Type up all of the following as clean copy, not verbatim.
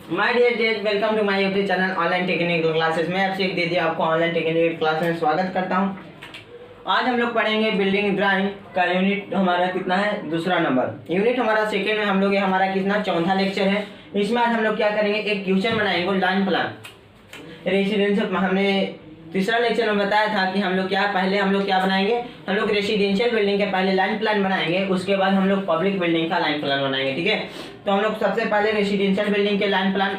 My dear date welcome to my YouTube channel online technical classes में आपसे एक दीदी आपको ऑनलाइन टेक्निकल क्लास में स्वागत करता हूं। आज हम लोग पढ़ेंगे बिल्डिंग ड्राइंग का यूनिट हमारा कितना है, दूसरा नंबर यूनिट हमारा सेकेंड में हम लोग ये हमारा कितना चौथा लेक्चर है। इसमें आज हम लोग क्या करेंगे, एक क्वेश्चन बनाएंगे लाइन प्लान रेसिडेंशियल। हमने तीसरा लेक्चर में बताया था कि हम लोग पहले हम लोग क्या बनाएंगे, हम लोग रेसिडेंशियल बिल्डिंग के पहले लाइन प्लान बनाएंगे, उसके बाद हम लोग पब्लिक बिल्डिंग का लाइन प्लान बनाएंगे। ठीक है, तो हम लोग सबसे पहले रेसिडेंशियल बिल्डिंग के लाइन प्लान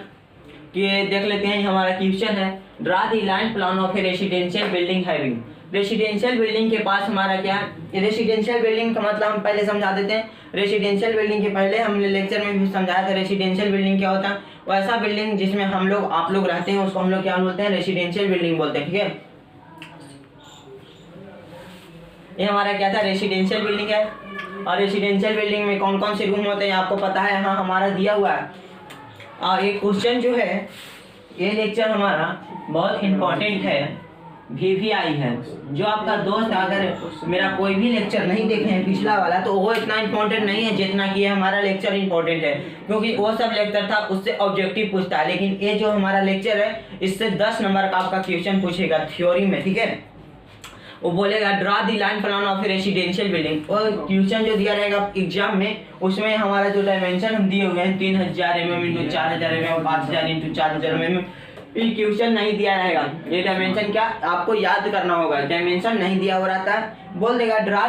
के देख लेते हैं। हमारा क्वेश्चन है, draw the line plan of A residential building having. Residential building के पास हमारा क्या, रेसिडेंशियल बिल्डिंग का मतलब हम पहले समझा देते हैं। रेसिडेंशियल बिल्डिंग के पहले हमने लेक्चर में भी समझाया था रेसिडेंशियल बिल्डिंग क्या होता है। वैसा बिल्डिंग जिसमें हम लोग आप लोग रहते हैं उसको हम लोग क्या बोलते हैं, रेसिडेंशियल बिल्डिंग बोलते हैं। ठीक है, ये हमारा क्या था, रेसिडेंशियल बिल्डिंग है। और रेसिडेंशियल बिल्डिंग में कौन कौन से रूम होते हैं आपको पता है, हाँ हमारा दिया हुआ है। और ये क्वेश्चन जो है, ये लेक्चर हमारा बहुत इम्पोर्टेंट है, VVI है। जो आपका दोस्त अगर मेरा कोई भी लेक्चर नहीं देखे हैं पिछला वाला, तो वो इतना इम्पोर्टेंट नहीं है जितना कि ये हमारा लेक्चर इम्पोर्टेंट है, क्योंकि वो सब लेक्चर था उससे ऑब्जेक्टिव पूछता है, लेकिन ये जो हमारा लेक्चर है इससे 10 नंबर का आपका क्वेश्चन पूछेगा थ्योरी में। ठीक है, वो बोलेगा draw the line plan of residential building. और क्वेश्चन जो दिया रहेगा एग्जाम में, उसमें हमारा जो डायमेंशन हम दिए हुए हैं 3000 mm into 4000 mm, 5000 into 4000 mm, ये क्वेश्चन नहीं दिया रहेगा। ये डायमेंशन क्या आपको याद करना होगा, डायमेंशन नहीं दिया हो रहता है। बोल देगा draw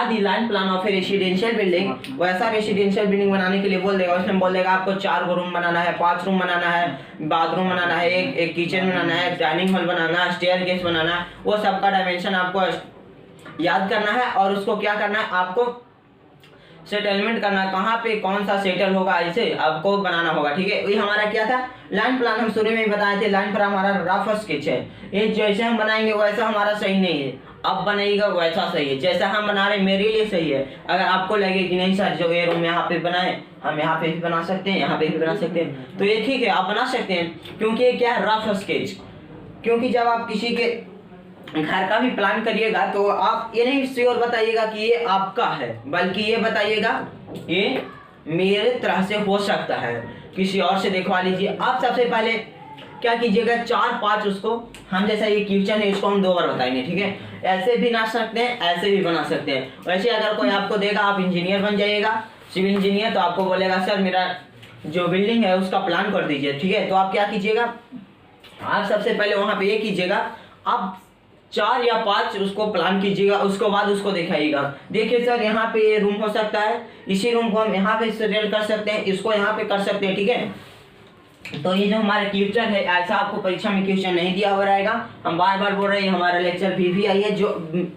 the line plan of A residential building. वैसा रेसिडेंशियल बिल्डिंग बनाने के लिए बोल देगा, उसमें बोल देगा आपको 4 रूम बनाना है, 5 रूम बनाना है, बाथरूम बनाना है, एक किचन बनाना है, डाइनिंग हॉल बनाना है, स्टेयरकेस बनाना है। वो सबका डायमेंशन आपको याद करना है और उसको क्या करना है, आपको सेटलमेंट करना, कहाँ पे कौन सा सेटल होगा, ऐसे आपको बनाना होगा। ठीक है, ये हमारा क्या था, लाइन प्लान हम शुरू में ही बताए थे। लाइन प्लान हमारा रफ स्केच है, ये जैसे हम बनाएंगे वैसा हमारा सही नहीं है, अब बनेगा वैसा सही है। जैसा हम बना रहे मेरे लिए सही है। अगर आपको लगे कि नहीं सर जो ये रूम यहाँ पे बनाए, हम यहाँ पे भी बना सकते हैं, यहाँ पे भी बना सकते हैं, तो ये ठीक है, आप बना सकते हैं, क्योंकि ये क्या है, रफ स्केच। क्योंकि जब आप किसी के घर का भी प्लान करिएगा तो आप ये नहीं श्योर बताइएगा कि ये आपका है, बल्कि ये बताइएगा ये मेरे तरह से हो सकता है, किसी और से देखवा लीजिए। आप सबसे पहले क्या कीजिएगा, 4-5 उसको, हम जैसा ये क्वेश्चन है इसको हम 2 बार बताएंगे। ठीक है, ऐसे भी बना सकते हैं, ऐसे भी बना सकते हैं। वैसे अगर कोई आपको देगा, आप इंजीनियर बन जाइएगा, सिविल इंजीनियर, तो आपको बोलेगा सर मेरा जो बिल्डिंग है उसका प्लान कर दीजिए। ठीक है, तो आप क्या कीजिएगा, आप सबसे पहले वहां पे ये कीजिएगा, आप 4 या 5 उसको प्लान कीजिएगा, उसके बाद उसको दिखाइएगा। देखिए सर यहाँ पे ये रूम हो सकता है, इसी रूम को हम यहाँ पे सेटल कर सकते हैं, इसको यहाँ पे कर सकते हैं। ठीक है, तो ये जो हमारा क्वेश्चन है, ऐसा आपको परीक्षा में क्वेश्चन नहीं दिया हुआ रहेगा। हम बार बार बोल रहे हैं हमारा लेक्चर VVI है। जो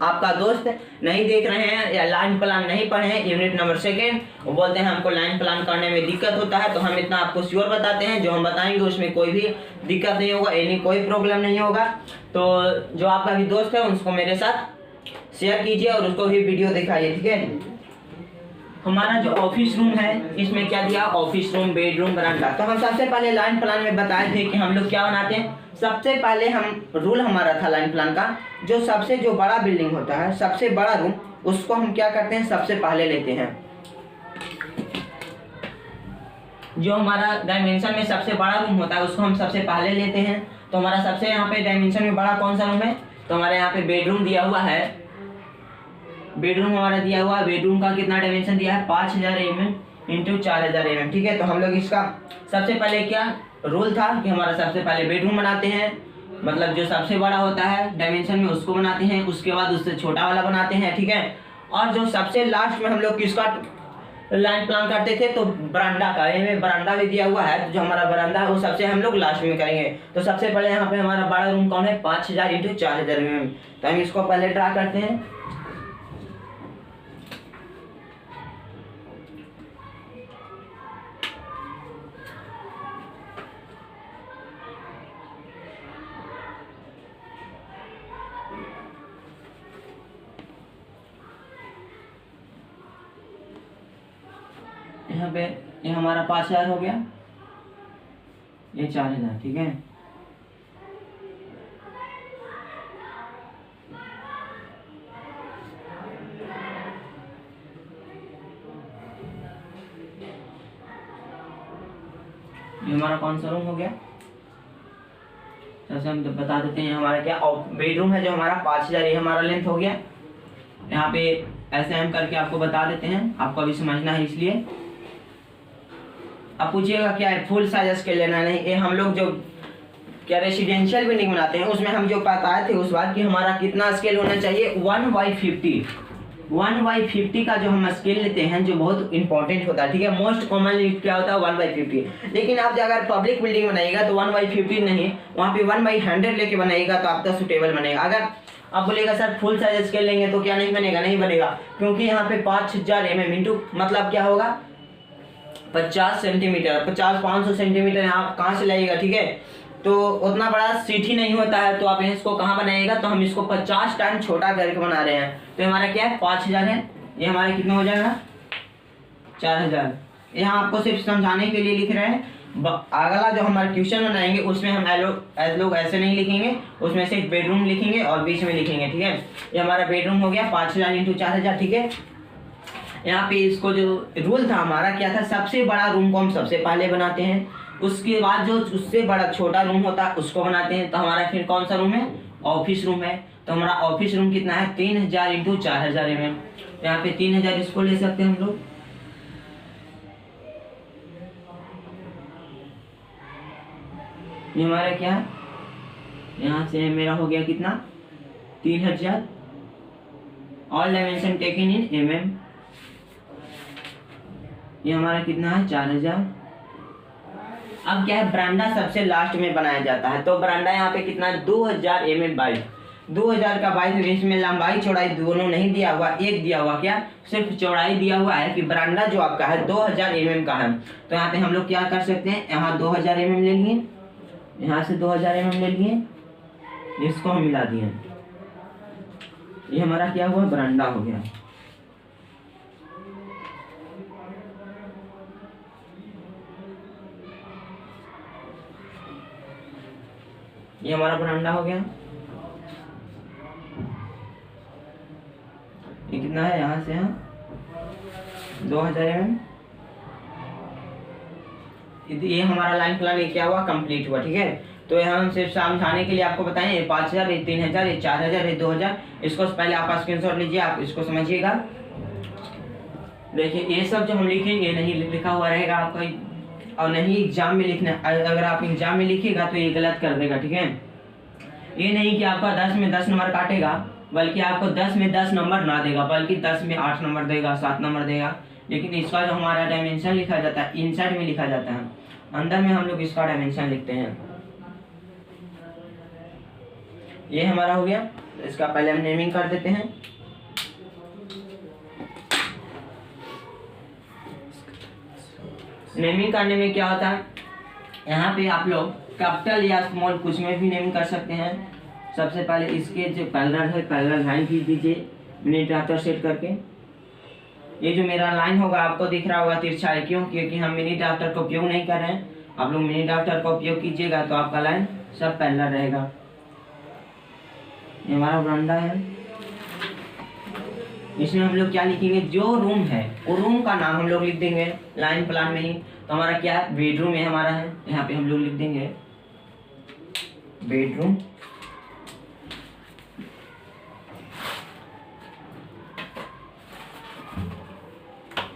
आपका दोस्त नहीं देख रहे हैं या लाइन प्लान नहीं पढ़े हैं, यूनिट नंबर 2, वो बोलते हैं हमको लाइन प्लान करने में दिक्कत होता है, तो हम इतना आपको श्योर बताते हैं, जो हम बताएंगे उसमें कोई भी दिक्कत नहीं होगा, यानी कोई प्रॉब्लम नहीं होगा। तो जो आपका भी दोस्त है उसको मेरे साथ शेयर कीजिए और उसको भी वीडियो दिखाइए। ठीक है, हमारा जो ऑफिस रूम है इसमें क्या दिया, ऑफिस रूम, बेडरूम, बरामदा। तो हम सबसे पहले लाइन प्लान में बताए थे कि हम लोग क्या बनाते हैं, सबसे पहले हम रूल हमारा था लाइन प्लान का, जो सबसे जो बड़ा बिल्डिंग होता है, सबसे बड़ा रूम, उसको हम क्या करते हैं, सबसे पहले लेते हैं। जो हमारा डायमेंशन में सबसे बड़ा रूम होता है उसको हम सबसे पहले लेते हैं। तो हमारा सबसे यहाँ पे डायमेंशन में बड़ा कौन सा रूम है, तो हमारे यहाँ पे बेडरूम दिया हुआ है। बेडरूम हमारा दिया हुआ है, बेडरूम का कितना डायमेंशन दिया है, 5000 mm इंटू 4000 mm। ठीक है, तो हम लोग इसका सबसे पहले क्या रूल था कि हमारा सबसे पहले बेडरूम बनाते हैं, मतलब जो सबसे बड़ा होता है डायमेंशन में उसको बनाते हैं, उसके बाद उससे छोटा वाला बनाते हैं। ठीक है, और जो सबसे लास्ट में हम लोग किसका लाइन प्लान करते थे, तो बरामदा का, ये बरामदा भी दिया हुआ है, तो जो हमारा बरामदा है वो सबसे हम लोग लास्ट में करेंगे। तो सबसे पहले यहाँ पे हमारा बड़ा रूम कौन है, 5000 इंटू 4000 mm। तो हम इसको पहले ड्रा करते हैं। यहाँ पे ये हमारा 5000 हो गया, ये 4000। ठीक है, ये हमारा कौन सा रूम हो गया? सबसे हम तो बता देते हैं हमारा क्या बेडरूम है जो हमारा 5000, ये हमारा लेंथ हो गया। यहाँ पे ऐसे हम करके आपको बता देते हैं, आपको अभी समझना है इसलिए। अब पूछिएगा क्या है फुल साइज स्केल लेना नहीं, ये हम लोग जो क्या रेसिडेंशियल बिल्डिंग बनाते हैं उसमें हम जो बताए थे उस बात कि हमारा कितना स्केल होना चाहिए 1/50। 1/50 का जो हम स्केल लेते हैं जो बहुत इंपॉर्टेंट होता है, ठीक है। मोस्ट कॉमनली क्या होता है 1/50, लेकिन आप अगर पब्लिक बिल्डिंग बनाइएगा तो 1/50 नहीं, वहाँ पे 1/100 लेके बनाइएगा तो आपका सुटेबल बनेगा। अगर आप बोलेगा सर फुल साइज स्केल लेंगे तो क्या नहीं बनेगा? नहीं बनेगा, क्योंकि यहाँ पे 5000 mm इंटू मतलब क्या होगा 50 सेंटीमीटर, 500 सेंटीमीटर यहाँ कहाँ से लाइएगा, ठीक है। तो उतना बड़ा सीट ही नहीं होता है, तो आप इसको कहाँ बनाइएगा? तो हम इसको 50 टाइम छोटा करके बना रहे हैं, तो हमारा क्या है 5000 है, ये हमारा कितना हो जाएगा 4000। यहाँ आपको सिर्फ समझाने के लिए लिख रहे हैं। अगला जो हमारा क्वेश्चन बनाएंगे उसमें हम लोग ऐसे नहीं लिखेंगे, उसमें सिर्फ बेडरूम लिखेंगे और बीच में लिखेंगे, ठीक है। ये हमारा बेडरूम हो गया 5000 इंटू 4000, ठीक है। यहाँ पे इसको जो रूल था हमारा क्या था, सबसे बड़ा रूम को हम सबसे पहले बनाते हैं, उसके बाद जो उससे बड़ा छोटा रूम होता है उसको बनाते हैं। तो हमारा फिर कौन सा रूम है? ऑफिस रूम है। तो हमारा ऑफिस रूम कितना है 3000 इंटू 4000 mm। यहाँ पे 3000 इसको ले सकते हैं हम लोग। ये हमारा क्या है, यहाँ से मेरा हो गया कितना 3000, all dimension taken in mm। ये हमारा कितना है 4000। अब क्या है बरांडा सबसे लास्ट में बनाया जाता है, तो बरांडा यहाँ पे कितना 2000 mm बाई 2000 का बाई, इसमें लंबाई चौड़ाई दोनों नहीं दिया हुआ, एक दिया हुआ, क्या सिर्फ चौड़ाई दिया हुआ है कि बरांडा जो आपका है 2000 mm का है। तो यहाँ पे हम लोग क्या कर सकते हैं, यहाँ 2000 mm ले लिए, यहाँ से 2000 mm ले लिए, इसको हम मिला दिए, ये हमारा क्या हुआ बरांडा हो गया। ये हमारा बरांडा हो गया। ये कितना है यहाँ से यहाँ 2000 mm। ये हमारा लाइन प्लान ये क्या हुआ कंप्लीट हुआ, ठीक है। तो यहाँ हम सिर्फ समझाने के लिए आपको बताएं, ये 5000, ये 3000, ये 4000, ये 2000। इसको पहले आप स्क्रीनशॉट लीजिए, आप इसको समझिएगा। देखिए ये सब जो हम लिखेंगे नहीं लिखा हुआ रहेगा आपका, और नहीं एग्जाम में लिखना। अगर आप एग्जाम में लिखिएगा तो ये गलत कर देगा, ठीक है। ये नहीं कि आपका 10 में 10 नंबर काटेगा, बल्कि आपको 10 में 10 नंबर ना देगा, बल्कि 10 में 8 नंबर देगा, 7 नंबर देगा। लेकिन इसका जो हमारा डायमेंशन लिखा जाता है इनसाइड में लिखा जाता है, अंदर में हम लोग इसका डायमेंशन लिखते हैं। ये हमारा हो गया। इसका पहले हम नेमिंग कर देते हैं। नेमिंग करने में क्या होता है, यहाँ पे आप लोग कैपिटल या स्मॉल कुछ में भी नेमिंग कर सकते हैं। सबसे पहले इसके जो पैरेलल है पैरेलल लाइन खींच दीजिए मिनी ड्राफ्टर सेट करके। ये जो मेरा लाइन होगा आपको दिख रहा होगा तिरछा है, क्यों? क्योंकि हम मिनी ड्राफ्टर का उपयोग नहीं कर रहे हैं। आप लोग मिनी ड्राफ्टर का उपयोग कीजिएगा तो आपका लाइन सब पैरेलल रहेगा। ये हमारा बरामदा है। इसमें हम लोग क्या लिखेंगे, जो रूम है वो रूम का नाम हम लोग लिख देंगे लाइन प्लान में ही। तो हमारा क्या है बेडरूम है हमारा है, यहाँ पे हम लोग लिख देंगे बेडरूम।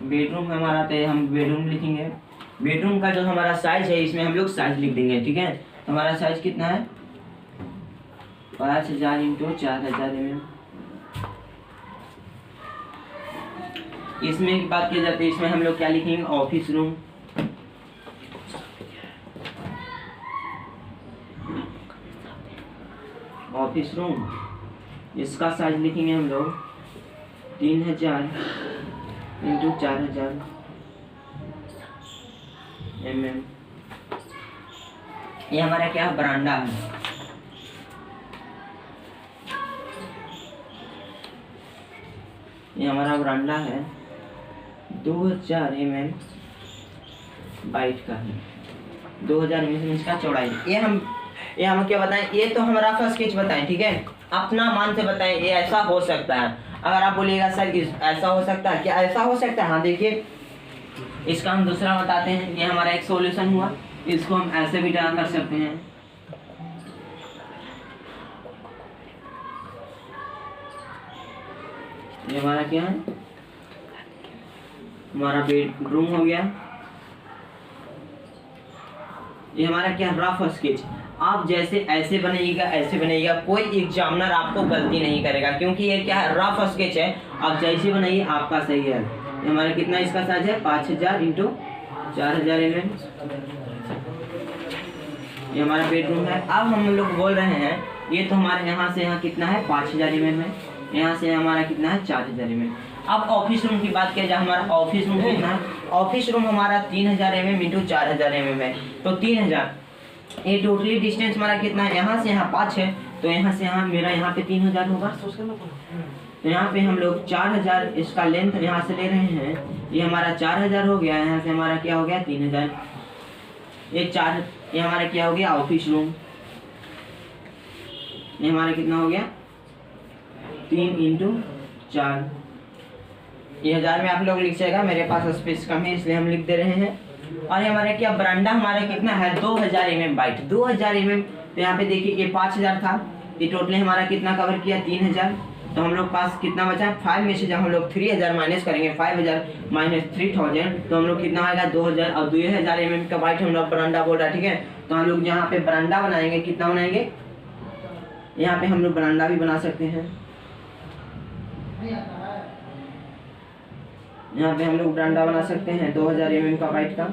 बेडरूम हमारा तो हम बेडरूम लिखेंगे। बेडरूम का जो हमारा साइज है इसमें हम लोग साइज लिख देंगे, ठीक है। तो हमारा साइज कितना है 5000 इंटू 4000 mm। इसमें बात की जाती है, इसमें हम लोग क्या लिखेंगे ऑफिस रूम। ऑफिस रूम इसका साइज लिखेंगे हम लोग 3000 इंटू 4000 mm। ये हमारा क्या बरांडा है। ये हमारा बरांडा है 2000 mm बाइट का है, 2000 mm इसका चौड़ाई। ये हम क्या बताएं, ये तो हमारा फर्स्ट स्केच बताएं, ठीक है। अपना मान से बताएं ये ऐसा हो सकता है। अगर आप बोलिएगा सर ऐसा हो सकता है, क्या ऐसा हो सकता है? हाँ देखिए इसका हम दूसरा बताते हैं। ये हमारा एक सॉल्यूशन हुआ। इसको हम ऐसे भी ड्रा कर सकते हैं। ये हमारा क्या है, हमारा बेडरूम हो गया। ये हमारा क्या, रफ स्केच। आप जैसे ऐसे बनाइएगा, ऐसे बनाइएगा, कोई एग्जामिनर आपको गलती नहीं करेगा, क्योंकि ये क्या है, रफ स्केच है। आप जैसे बनाइए आपका सही है। ये हमारा कितना इसका साइज है, 5000 × 4000 mm। ये हमारा बेडरूम है। अब हम लोग बोल रहे हैं, ये तो हमारे यहाँ से यहाँ कितना है, 5000 mm है। यहाँ से हमारा कितना है, 4000 mm। अब ऑफिस रूम की बात किया जाए, हमारा ऑफिस रूम कितना है, ऑफिस रूम हमारा 3000 mm × 4000 mm है, तो 3000। ये टोटली डिस्टेंस हमारा कितना है, यहाँ से यहाँ 5 है, तो यहाँ से यहाँ मेरा यहाँ पे 3000 होगा। तो यहाँ पे हम लोग 4000 इसका लेंथ यहाँ से ले रहे हैं, ये हमारा 4000 हो गया। यहाँ से हमारा क्या हो गया, 3000। ये हमारा क्या हो गया, ऑफिस रूम। ये हमारा कितना हो गया, 3 × 4। ये 1000 में आप लोग लिख जाएगा, मेरे पास स्पेस कम है इसलिए हम लिख दे रहे हैं। और ये हमारा क्या, बरांडा हमारा कितना है, 2000 mm बाइट, 2000 mm। तो यहाँ पे देखिए ये 5000 था, ये टोटली हमारा कितना कवर किया, 3000। तो हम लोग पास कितना बचा, 5 में से जब हम लोग 3000 माइनस करेंगे, 5000 - 3000, तो हम लोग कितना आएगा, 2000। और 2000 mm का बाइट हम लोग बरांडा बोल रहा है, ठीक है। तो हम लोग यहाँ पे बरांडा बनाएंगे, कितना बनाएंगे, यहाँ पे हम लोग बरांडा भी बना सकते हैं। यहाँ पे हम लोग बरांडा बना सकते हैं 2000 mm का बाइट का,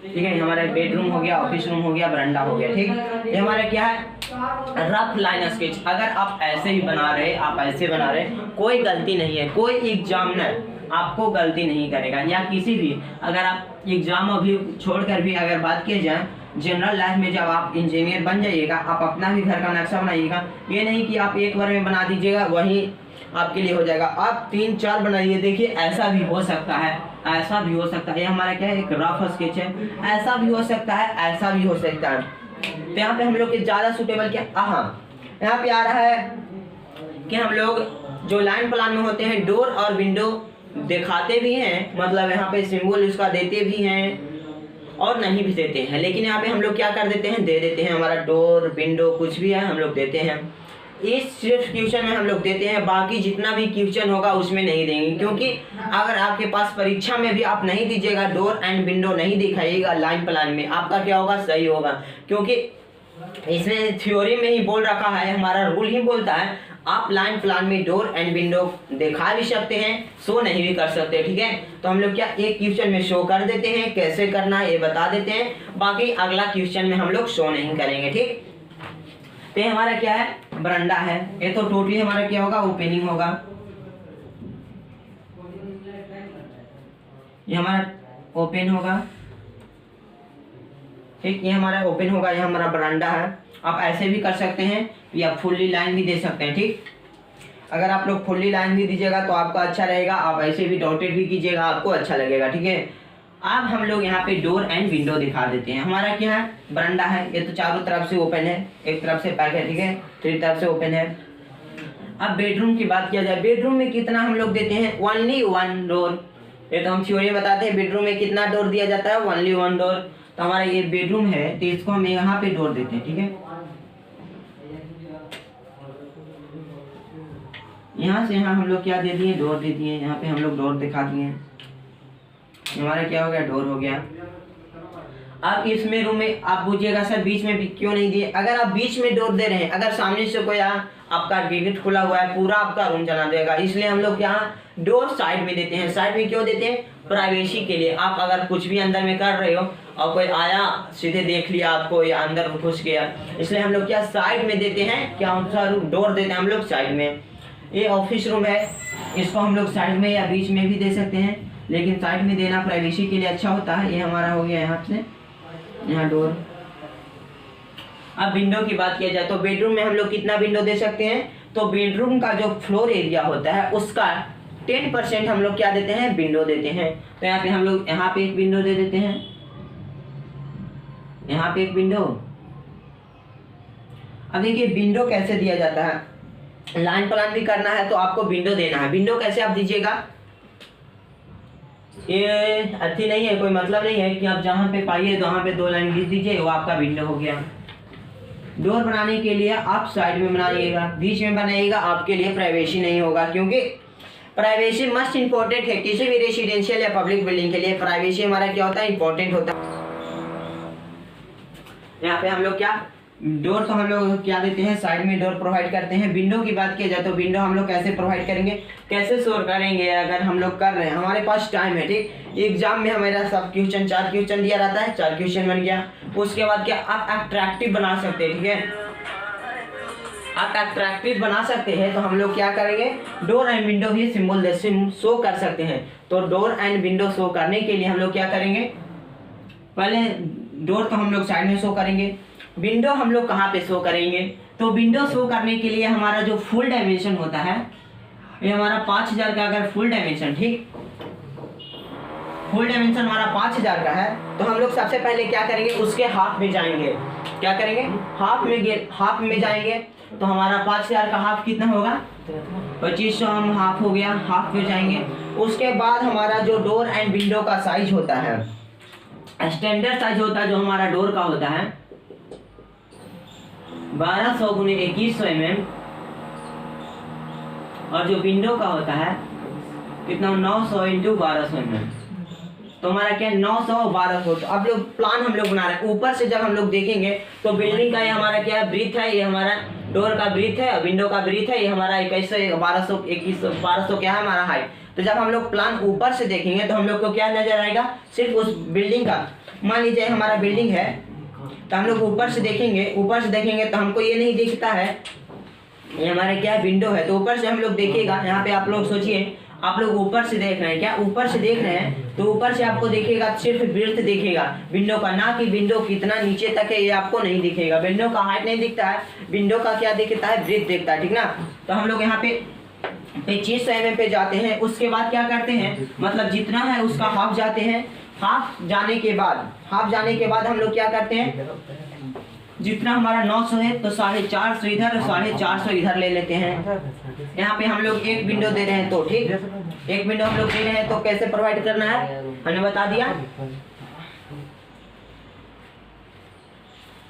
ठीक है। हमारा बेडरूम हो गया, ऑफिस रूम हो गया, बरांडा हो गया, ठीक। ये हमारा क्या है, रफ लाइन स्केच। अगर आप ऐसे ही बना रहे, आप ऐसे बना रहे, कोई गलती नहीं है, कोई एग्जामिनर आपको गलती नहीं करेगा। या किसी भी, अगर आप एग्जाम अभी छोड़कर भी अगर बात किया जाए, जनरल लाइफ में जब आप इंजीनियर बन जाइएगा, आप अपना भी घर का नक्शा बनाइएगा। ये नहीं कि आप एक बार में बना दीजिएगा वही आपके लिए हो जाएगा, आप 3-4 बनाइए। देखिए ऐसा भी हो सकता है, ऐसा भी हो सकता है। ये हमारा क्या है, एक रफ स्केच है, ऐसा भी हो सकता है, ऐसा भी हो सकता है। तो यहाँ पे हम लोग के ज़्यादा सुटेबल क्या, हाँ यहाँ पे आ रहा है कि हम लोग जो लाइन प्लान में होते हैं, डोर और विंडो दिखाते भी हैं, मतलब यहाँ पे सिंबल उसका देते भी हैं और नहीं भी देते हैं। लेकिन यहाँ पे हम लोग क्या कर देते हैं, दे देते हैं। हमारा डोर विंडो कुछ भी है हम लोग देते हैं। इस सिर्फ क्वेश्चन में हम लोग देते हैं, बाकी जितना भी क्वेश्चन होगा उसमें नहीं देंगे। क्योंकि अगर आपके पास परीक्षा में भी आप नहीं दीजिएगा, डोर एंड विंडो नहीं दिखाइएगा लाइन प्लान में, आपका क्या होगा, सही होगा। क्योंकि इसमें थ्योरी में ही बोल रखा है, हमारा रूल ही बोलता है आप लाइन प्लान में डोर एंड विंडो दिखा भी सकते हैं, शो नहीं भी कर सकते, ठीक है। तो हम लोग क्या, एक क्वेश्चन में शो कर देते हैं, कैसे करना है ये बता देते हैं, बाकी अगला क्वेश्चन में हम लोग शो नहीं करेंगे, ठीक। तो ये हमारा क्या है, बरांडा है। ये तो टोटली हमारा क्या होगा, ओपनिंग होगा। ये हमारा ओपन होगा, ठीक। ये हमारा ओपन होगा, ये हमारा बरांडा है। आप ऐसे भी कर सकते हैं या फुल्ली लाइन भी दे सकते हैं, ठीक। अगर आप लोग फुल्ली लाइन भी दीजिएगा तो आपका अच्छा रहेगा, आप ऐसे भी डॉटेड भी कीजिएगा, आपको अच्छा लगेगा, ठीक है। अब हम लोग यहाँ पे डोर एंड विंडो दिखा देते हैं। हमारा क्या है, बरांडा है, ये तो चारों तरफ से ओपन है, एक तरफ से पैक है, ठीक है, 3 तरफ से ओपन है। अब बेडरूम की बात किया जाए, बेडरूम में कितना हम लोग देते हैं, ओनली 1 डोर। ये तो हम थ्योरी बताते हैं, बेडरूम में कितना डोर दिया जाता है, ओनली 1 डोर। तो हमारा ये बेडरूम है, तो इसको हम यहाँ पे डोर देते हैं, ठीक है। यहाँ से यहाँ हम लोग क्या दे दिए, डोर दे दिए। यहाँ पे हम लोग डोर दिखा दिए, हमारा क्या हो गया, डोर हो गया। अब इसमें रूम में आप पूछिएगा सर बीच में भी क्यों नहीं दिए। अगर आप बीच में डोर दे रहे हैं, अगर सामने से कोई आपका गेट खुला हुआ है, पूरा आपका रूम जला देगा, इसलिए हम लोग यहाँ डोर साइड में देते हैं। साइड में क्यों देते हैं, प्राइवेसी के लिए। आप अगर कुछ भी अंदर में कर रहे हो और कोई आया सीधे देख लिया आपको या अंदर घुस गया, इसलिए हम लोग क्या साइड में देते हैं, क्या डोर देते हैं हम लोग साइड में। ये ऑफिस रूम है, इसको हम लोग साइड में या बीच में भी दे सकते हैं, लेकिन साइड में देना प्राइवेसी के लिए अच्छा होता है। ये हमारा हो गया यहाँ से, यहाँ डोर। अब विंडो की बात किया जाए तो बेडरूम में हम लोग कितना विंडो दे सकते हैं, तो बेडरूम का जो फ्लोर एरिया होता है उसका 10% हम लोग क्या देते हैं, विंडो देते हैं। तो यहाँ पे हम लोग यहाँ पे एक विंडो दे देते हैं, यहाँ पे एक विंडो। अब देखिए विंडो कैसे दिया जाता है, लाइन प्लान भी करना है तो आपको विंडो देना है। विंडो कैसे आप दीजिएगा, ये अच्छी नहीं है, कोई मतलब नहीं है कि आप जहाँ पे पाइए तो वहाँ पे 2 लाइन लिख दीजिए, वो आपका विंडो हो गया। डोर बनाने के लिए आप साइड में बनाइएगा, बीच में बनाइएगा, आपके लिए प्राइवेसी नहीं होगा, क्योंकि प्राइवेसी मस्ट इम्पोर्टेंट है किसी भी रेसिडेंशियल या पब्लिक बिल्डिंग के लिए। प्राइवेसी हमारा क्या होता है, इम्पोर्टेंट होता है। यहाँ पे हम लोग क्या डोर तो हम लोग क्या देते हैं, साइड में डोर प्रोवाइड करते हैं। विंडो की बात किया जाए तो विंडो हम लोग कैसे प्रोवाइड करेंगे, कैसे शोर करेंगे, अगर हम लोग कर रहे हैं, हमारे पास टाइम है, ठीक। एग्जाम में हमारा सब क्वेश्चन 4 क्वेश्चन दिया रहता है, 4 क्वेश्चन बन गया। उसके बाद क्या आप अट्रैक्टिव बना सकते हैं, ठीक है, आप अट्रैक्टिव बना सकते हैं। तो हम लोग क्या करेंगे, डोर एंड विंडो भी सिंबल शो कर सकते हैं। तो डोर एंड विंडो शो करने के लिए हम लोग क्या करेंगे, पहले डोर तो हम लोग साइड में शो करेंगे, विंडो हम लोग कहाँ पे शो करेंगे। तो विंडो शो करने के लिए हमारा जो फुल डायमेंशन होता है, ये हमारा 5000 का अगर फुल डायमेंशन, ठीक, फुल डायमेंशन हमारा 5000 का है, तो हम लोग सबसे पहले क्या करेंगे, उसके हाफ में जाएंगे। क्या करेंगे, हाफ में जाएंगे। तो हमारा 5000 का हाफ कितना होगा, 2500 हम हाफ हो गया, हाफ में जाएंगे। उसके बाद हमारा जो डोर एंड विंडो का साइज होता है, स्टैंडर्ड साइज होता है जो हमारा डोर का होता है 1200 × 2100 mm, और जो विंडो का होता है कितना 900 × 1200 mm। तो हमारा क्या 900 और 1200। तो अब लोग प्लान हम लोग बना रहे हैं, ऊपर से जब हम लोग देखेंगे तो बिल्डिंग का ये हमारा क्या ब्रीथ है, ये हमारा डोर का ब्रीथ है, विंडो का ब्रीथ है, ये हमारा 2100 1200 2100 1200 क्या है हमारा हाइट। तो जब हम लोग प्लान ऊपर से देखेंगे तो हम लोग को क्या नजर आएगा, सिर्फ उस बिल्डिंग का। मान लीजिए हमारा बिल्डिंग है, तो हम लोग ऊपर से देखेंगे तो हमको ये नहीं दिखता है, ये हमारा क्या विंडो है। तो ऊपर से हम लोग देखिएगा, यहाँ पे आप लोग सोचिए, आप लोग ऊपर से देख रहे हैं, क्या ऊपर से देख रहे हैं, तो ऊपर से आपको दिखेगा सिर्फ ब्रीथ दिखेगा विंडो का, ना कि विंडो कितना नीचे तक है ये आपको नहीं दिखेगा। विंडो का हाइट नहीं दिखता है, विंडो का क्या दिखता है, ब्रीथ दिखता है, ठीक ना। तो हम लोग यहाँ पे 2500 mm पे जाते हैं। उसके बाद क्या करते हैं, मतलब जितना है उसका हाफ जाते हैं। हाफ जाने के बाद हम लोग क्या करते हैं, जितना हमारा 900 है तो 450 इधर और 450 इधर ले लेते हैं। यहाँ पे हम लोग एक विंडो दे रहे हैं, तो ठीक, एक विंडो हम लोग दे रहे हैं, तो कैसे प्रोवाइड करना है हमने बता दिया।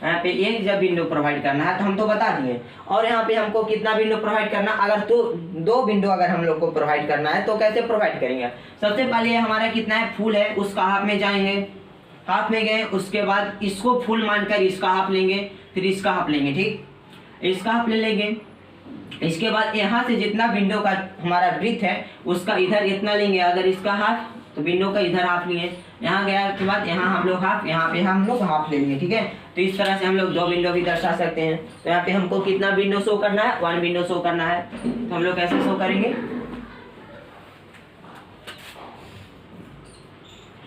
यहाँ पे एक जब विंडो प्रोवाइड करना है तो हम तो बता दिए। और यहाँ पे हमको कितना विंडो प्रोवाइड करना, अगर तो 2 विंडो अगर हम लोग को प्रोवाइड करना है तो कैसे प्रोवाइड करेंगे। सबसे पहले हमारा कितना है, फुल है, उसका हाफ में जाएंगे, हाफ में गए, उसके बाद इसको फुल मानकर इसका हाफ लेंगे, फिर इसका हाफ लेंगे, ठीक, इसका हाफ ले लेंगे। इसके बाद यहाँ से जितना विंडो का हमारा ब्रीथ है उसका इधर इतना लेंगे, अगर इसका हाफ तो विंडो का इधर हाफ लिए, यहाँ गया के बाद यहाँ हम लोग हाफ, यहाँ पे हम लोग हाफ लेंगे, ठीक है। तो इस तरह से हम लोग 2 विंडो भी दर्शा सकते हैं। तो यहाँ पे हमको कितना विंडो शो करना है, 1 विंडो शो करना है। तो हम लोग कैसे शो करेंगे,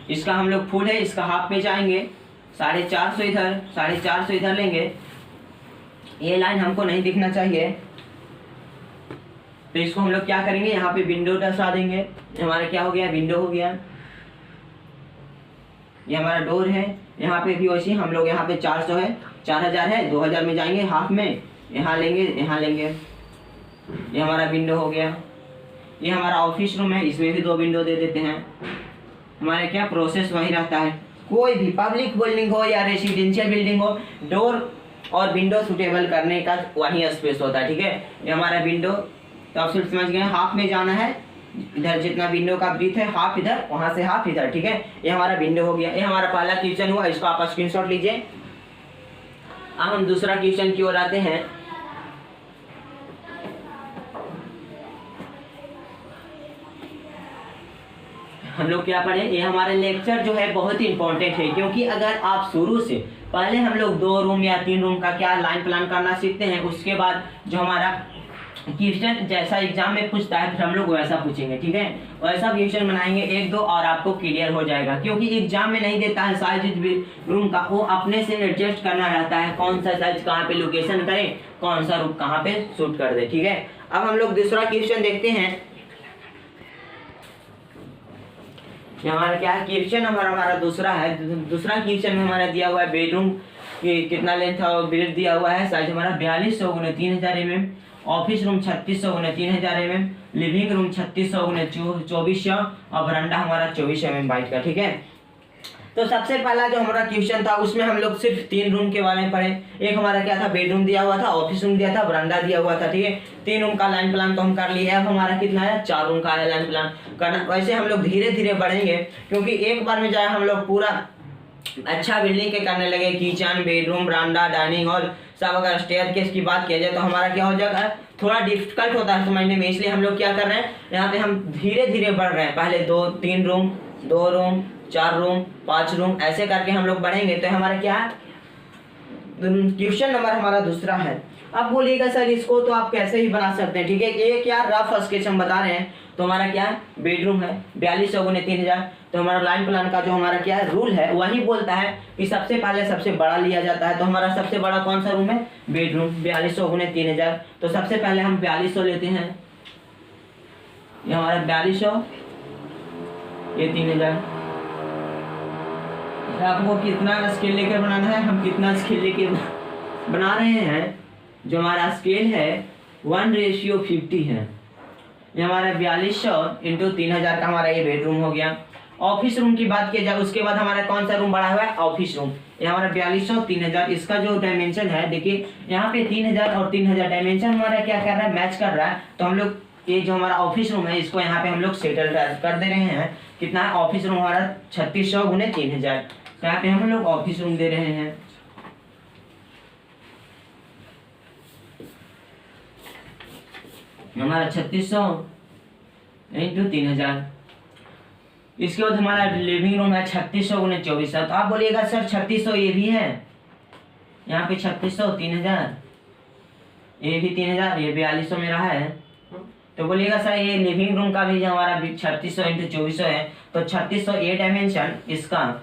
इसका हम लोग फुल है, इसका हाफ में जाएंगे, 450 इधर 450 इधर लेंगे। ये लाइन हमको नहीं दिखना चाहिए, तो इसको हम लोग क्या करेंगे, यहाँ पे विंडो दर्शा देंगे। हमारा क्या हो गया, विंडो हो गया। ये हमारा डोर है, यहाँ पे भी वैसे हम लोग यहाँ पे 400 है, 4000 है, 2000 में जाएंगे, हाफ में यहाँ लेंगे, यहाँ लेंगे। ये हमारा विंडो हो गया। ये हमारा ऑफिस रूम है, इसमें भी 2 विंडो दे देते हैं। हमारे क्या प्रोसेस वही रहता है, कोई भी पब्लिक बिल्डिंग हो या रेसिडेंशियल बिल्डिंग हो, डोर और विंडो सुटेबल करने का वही स्पेस होता है, ठीक है। ये हमारा विंडो, तो आप सिर्फ समझ गए, हाफ में जाना है, इधर जितना विंडो का ब्रीथ है हाफ इधर, वहां से हाफ इधर, ठीक है। ये हमारा विंडो हो गया। ये हमारा पहला क्वेश्चन हुआ, इसको आप स्क्रीनशॉट लीजिए। अब हम दूसरा क्वेश्चन की ओर आते हैं। हम लोग क्या पढ़े, ये हमारे लेक्चर जो है बहुत ही इंपॉर्टेंट है, क्योंकि अगर आप शुरू से पहले हम लोग 2 रूम या 3 रूम का क्या लाइन प्लान करना सीखते हैं, उसके बाद जो हमारा क्वेश्चन जैसा एग्जाम में पूछता है फिर हम लोग वैसा पूछेंगे, ठीक है। वैसा क्वेश्चन बनाएंगे 1-2 और आपको क्लियर हो जाएगा, क्योंकि एग्जाम में नहीं देता है साइज रूम का, वो अपने से एडजस्ट करना रहता है, कौन सा साइज कहाँ पे लोकेशन करें, कौन सा रूम कहाँ पे शूट कर दे, ठीक है। अब हम लोग दूसरा क्वेश्चन देखते हैं। हमारा क्या है क्वेश्चन, हमारा दूसरा है। दूसरा क्वेश्चन में हमारा दिया हुआ है बेडरूम कि कितना लेंथ और ब्रेड दिया हुआ है, साइज हमारा 4200 × 3000 mm। ऑफिस रूम 3600 गुने 3000 mm, लिविंग रूम 3600 गुने 2400 और बरामदा हमारा 2400 mm बाइट का। ठीक है, तो सबसे पहला जो हमारा क्वेश्चन था उसमें हम लोग सिर्फ 3 रूम के बारे में पढ़े। एक हमारा क्या था, बेडरूम दिया हुआ था, ऑफिस रूम दिया था, बरामदा दिया हुआ था। ठीक है, 3 रूम का लाइन प्लान तो हम कर लिए। अब हमारा कितना है, 4 रूम का है लाइन प्लान करना। वैसे हम लोग धीरे धीरे बढ़ेंगे, क्योंकि एक बार में जाए हम लोग पूरा अच्छा बिल्डिंग के करने लगे, किचन, बेडरूम, बरामदा, डाइनिंग हॉल सब, अगर स्टेयरकेस की बात किया जाए तो हमारा क्या हो जाएगा, थोड़ा डिफिकल्ट होता है समझने में। इसलिए हम लोग क्या कर रहे हैं, यहाँ पे हम धीरे धीरे बढ़ रहे हैं। पहले 3 रूम, 2 रूम, 4 रूम, 5 रूम, ऐसे करके हम लोग बढ़ेंगे। तो हमारा क्या है, क्वेश्चन नंबर हमारा दूसरा है। अब बोलिएगा सर इसको तो आप कैसे ही बना सकते हैं। ठीक है, एक क्या रफ स्केच हम बता रहे हैं। तो हमारा क्या है, बेडरूम है 4200 गुने 3000। तो हमारा लाइन प्लान का जो हमारा क्या है रूल है, वही बोलता है कि सबसे पहले सबसे बड़ा लिया जाता है। तो हमारा सबसे बड़ा कौन सा रूम है, बेडरूम, 4200 गुने 3000। तो सबसे पहले हम 4200 लेते हैं, ये हमारा 4200, ये 3000। आपको कितना स्केल लेकर बनाना है, हम कितना स्केल लेके बना रहे हैं। जो हमारा स्केल है 1:50 है। ये हमारा 4200 इंटू 3000 का हमारा ये बेडरूम हो गया। ऑफिस रूम की बात किया जाए उसके बाद हमारा कौन सा रूम बड़ा हुआ है, ऑफिस रूम। ये हमारा 4200 3000, इसका जो डायमेंशन है देखिए यहाँ पे 3000 और 3000 डायमेंशन हमारा क्या कर रहा है, मैच कर रहा है। तो हम लोग ये जो हमारा ऑफिस रूम है इसको यहाँ पे हम लोग सेटल कर दे रहे हैं। कितना है, ऑफिस रूम हमारा 3600 गुने 3000। तो यहाँ पे हम लोग ऑफिस रूम दे रहे हैं। हमारा 3600 इंटू 3000। इसके बाद हमारा लिविंग रूम है 3600 गुने 2400। तो आप बोलिएगा सर 3600 ये भी है, यहाँ पे 3600 3000, ये भी 3000, ये 4200 मेरा है। तो बोलिएगा सर ये लिविंग रूम का भी हमारा 3600 इंटू 2400 है। तो 3600 ये डायमेंशन, इसका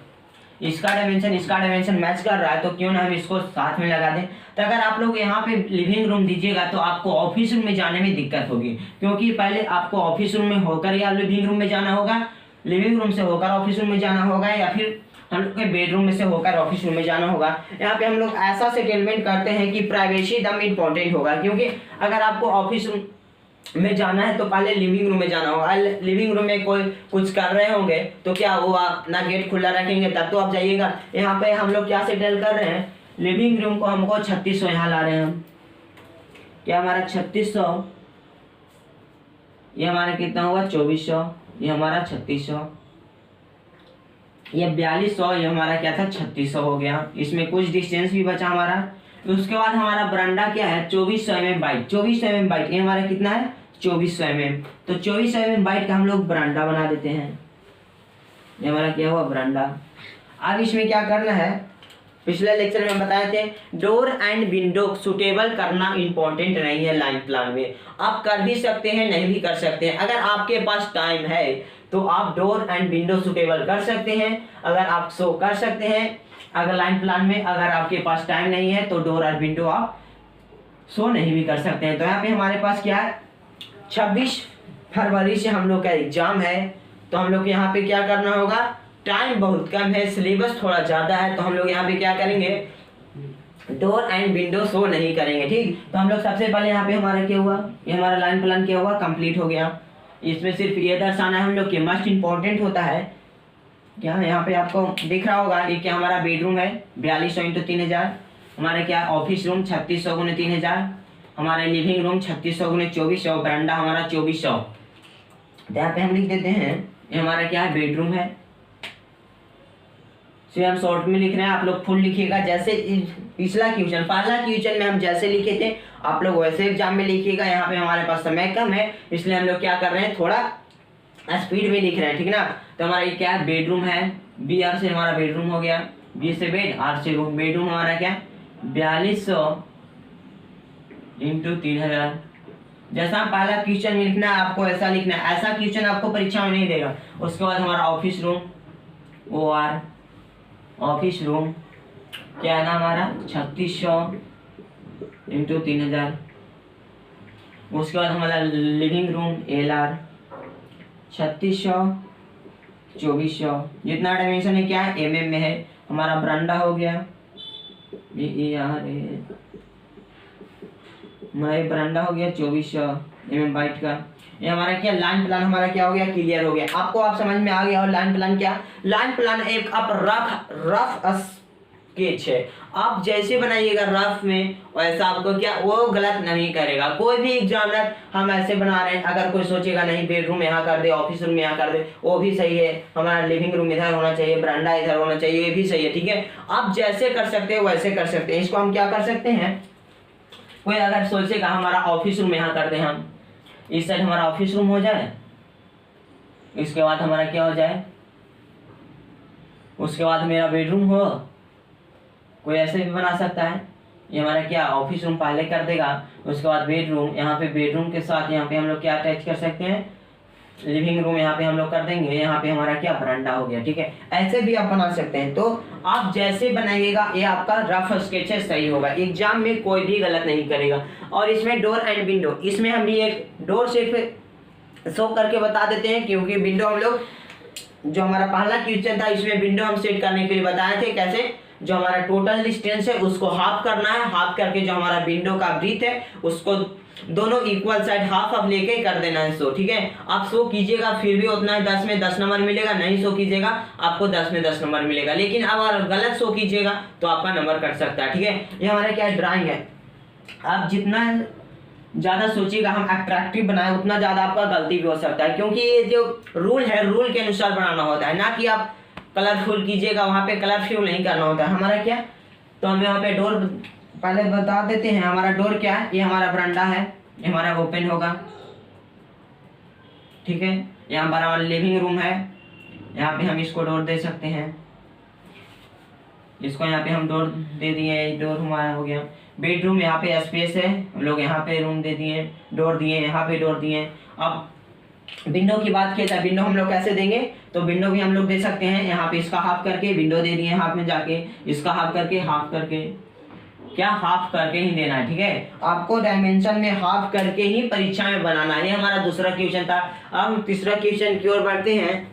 डायमेंशन मैच कर रहा है। तो क्यों ना हम इसको साथ में लगा दें। तो अगर आप लोग यहाँ पे लिविंग रूम दीजिएगा तो आपको ऑफिस रूम में जाने में दिक्कत होगी, क्योंकि पहले आपको ऑफिस रूम में होकर या लिविंग रूम में जाना होगा, लिविंग रूम से होकर ऑफिस रूम में जाना होगा, या फिर हम लोग के बेडरूम में से होकर ऑफिस रूम में जाना होगा। यहाँ पे हम लोग ऐसा सेटलमेंट करते हैं कि प्राइवेसी एकदम इम्पोर्टेंट होगा, क्योंकि अगर आपको ऑफिस रूम में जाना है तो पहले लिविंग रूम में जाना होगा। लिविंग रूम में कोई कुछ कर रहे होंगे तो क्या वो अपना गेट खुला रखेंगे तब तो आप जाइएगा। यहाँ पे हम लोग क्या सेटल कर रहे हैं, लिविंग रूम को हमको 3600 यहाँ ला रहे हैं हम। क्या हमारा 3600, ये हमारा कितना होगा 2400, ये हमारा 3600, ये 4200, ये हमारा क्या था 3600 हो गया। इसमें कुछ डिस्टेंस भी बचा हमारा। उसके बाद हमारा बरामदा क्या है 2400 mm बाइट, 2400 mm बाइट, ये हमारा कितना है 2400 mm। तो 2400 mm बाइट का हम लोग बरामदा बना देते हैं। ये हमारा क्या हुआ बरामदा। अब इसमें क्या करना है, पिछले लेक्चर में बताए थे डोर एंड विंडो सुटेबल करना इंपॉर्टेंट नहीं है लाइन प्लान में। आप कर भी सकते हैं, नहीं भी कर सकते हैं। अगर आपके पास टाइम है तो आप डोर एंड विंडो सुटेबल कर सकते हैं, अगर आप शो कर सकते हैं अगर लाइन प्लान में। अगर आपके पास टाइम नहीं है तो डोर और विंडो आप शो नहीं भी कर सकते हैं। तो यहाँ पे हमारे पास क्या है, 26 फरवरी से हम लोग का एग्जाम है। तो हम लोग यहाँ पे क्या करना होगा, टाइम बहुत कम है, सिलेबस थोड़ा ज़्यादा है, तो हम लोग यहाँ पे क्या करेंगे, डोर एंड विंडो शो नहीं करेंगे। ठीक, तो हम लोग सबसे पहले यहाँ पे हमारा क्या हुआ, ये हमारा लाइन प्लान क्या हुआ, कंप्लीट हो गया। इसमें सिर्फ ये दर्शाना है हम लोग के मस्ट इम्पोर्टेंट होता है क्या, यहाँ पे आपको दिख रहा होगा ये क्या हमारा बेडरूम है 4200 इंटू 3000, हमारे क्या ऑफिस रूम 3600 गुने 3000, हमारे लिविंग रूम 3600 गुने 2400, बरामदा हमारा 2400। यहाँ पे हम लिख देते हैं ये हमारा क्या है बेडरूम है। हम शॉर्ट में लिख रहे हैं, आप लोग फुल लिखिएगा। जैसे पिछला क्वेश्चन पहला क्वेश्चन में हम जैसे लिखे थे आप लोग वैसे एग्जाम में लिखिएगा। यहाँ पे हमारे पास समय कम है इसलिए हम लोग क्या कर रहे हैं, थोड़ा स्पीड में लिख रहे हैं, ठीक ना। तो हमारा ये क्या है बेडरूम है, बी आर से हमारा बेडरूम हो गया, बी से बेड आर से रूम। बेडरूम हमारा क्या 4200 इंटू 3000। जैसा पहला क्वेश्चन में लिखना है आपको ऐसा लिखना है, ऐसा क्वेश्चन आपको परीक्षा में नहीं देगा। उसके बाद हमारा office room or, office room क्या है ना हमारा 3600 इंटू 3000। उसके बाद हमारा लिविंग रूम एल आर 3600 2400, जितना डायमेंशन है क्या है mm में है। हमारा बरामदा हो गया हमारा ये बरामदा हो गया 24 mm बाइट का। ये हमारा क्या लाइन प्लान हमारा क्या हो गया, क्लियर हो गया। आपको आप समझ में आ गया। और लाइन प्लान क्या, लाइन प्लान एक आप रफ स्केच है। आप जैसे बनाइएगा रफ में वैसा आपको क्या वो गलत नहीं करेगा। कोई भी एग्जामिनर हम ऐसे बना रहे हैं, अगर कोई सोचेगा नहीं बेडरूम यहाँ कर दे, ऑफिस रूम यहाँ कर दे, वो भी सही है। हमारा लिविंग रूम इधर होना चाहिए, बरामदा इधर होना चाहिए, ये भी सही है। ठीक है, आप जैसे कर सकते हो वैसे कर सकते हैं। इसको हम क्या कर सकते हैं, कोई अगर सोचेगा हमारा ऑफिस रूम यहाँ कर दे, हम इस साइड हमारा ऑफिस रूम हो जाए, इसके बाद हमारा क्या हो जाए, उसके बाद मेरा बेडरूम हो, कोई ऐसे भी बना सकता है। ये हमारा क्या ऑफिस रूम पहले कर देगा, उसके बाद बेडरूम, यहाँ पे बेडरूम के साथ यहाँ पे हम लोग क्या अटैच कर सकते हैं, लिविंग रूम यहाँ पे हम लोग कर देंगे। यहाँ पे हमारा क्या बरामदा हो गया। ठीक है, ऐसे भी आप बना सकते हैं। तो आप जैसे बनाइएगा ये आपका रफ स्केच है, सही होगा। एग्जाम में कोई भी गलत नहीं करेगा। और इसमें डोर एंड विंडो, इसमें हम भी एक डोर सिर्फ शो करके बता देते हैं, क्योंकि विंडो हम लोग जो हमारा पहला क्वेश्चन था इसमें विंडो हम सेट करने के लिए बताए थे कैसे, जो हमारा टोटल डिस्टेंस है उसको हाफ करना है, हाफ करके जो हमारा विंडो का ब्रीथ है उसको दोनों इक्वल साइड हाफ हाफ लेके कर देना है शो। ठीक है, आप शो कीजिएगा फिर भी उतना ही 10 में 10 नंबर मिलेगा, नहीं शो कीजिएगा आपको 10 में 10 नंबर मिलेगा। लेकिन अगर गलत शो कीजिएगा तो आपका नंबर कट सकता है। ठीक है, ये हमारा क्या ड्राइंग है। आप जितना ज़्यादा सोचिएगा हम अट्रैक्टिव बनाए उतना ज़्यादा आपका गलती भी हो सकता है, क्योंकि ये जो रूल है रूल के अनुसार बनाना होता है, ना कि आप कलरफुल कीजिएगा, वहाँ पे कलरफुल नहीं करना होता है। हमारा क्या, तो हम यहाँ पे डोर पहले बता देते हैं। हमारा डोर क्या है, ये हमारा बरामदा है, ये हमारा ओपन होगा। ठीक है, यहाँ हमारा लिविंग रूम है, यहाँ पे हम इसको डोर दे सकते हैं, इसको यहाँ पे हम डोर दे दिए, डोर हमारा हो गया। बेडरूम यहाँ पे स्पेस है, हम लोग यहाँ पे रूम दे दिए, डोर दिए, यहाँ पे डोर दिए। अब विंडो की बात किया जाए, विंडो हम लोग कैसे देंगे, तो विंडो भी हम लोग दे सकते हैं। यहाँ पे इसका हाफ करके विंडो दे दिए, हाफ में जाके इसका हाफ करके क्या हाफ करके ही देना है। ठीक है, आपको डायमेंशन में हाफ करके ही परीक्षा में बनाना है। ये हमारा दूसरा क्वेश्चन था। अब हम तीसरा क्वेश्चन की ओर बढ़ते हैं।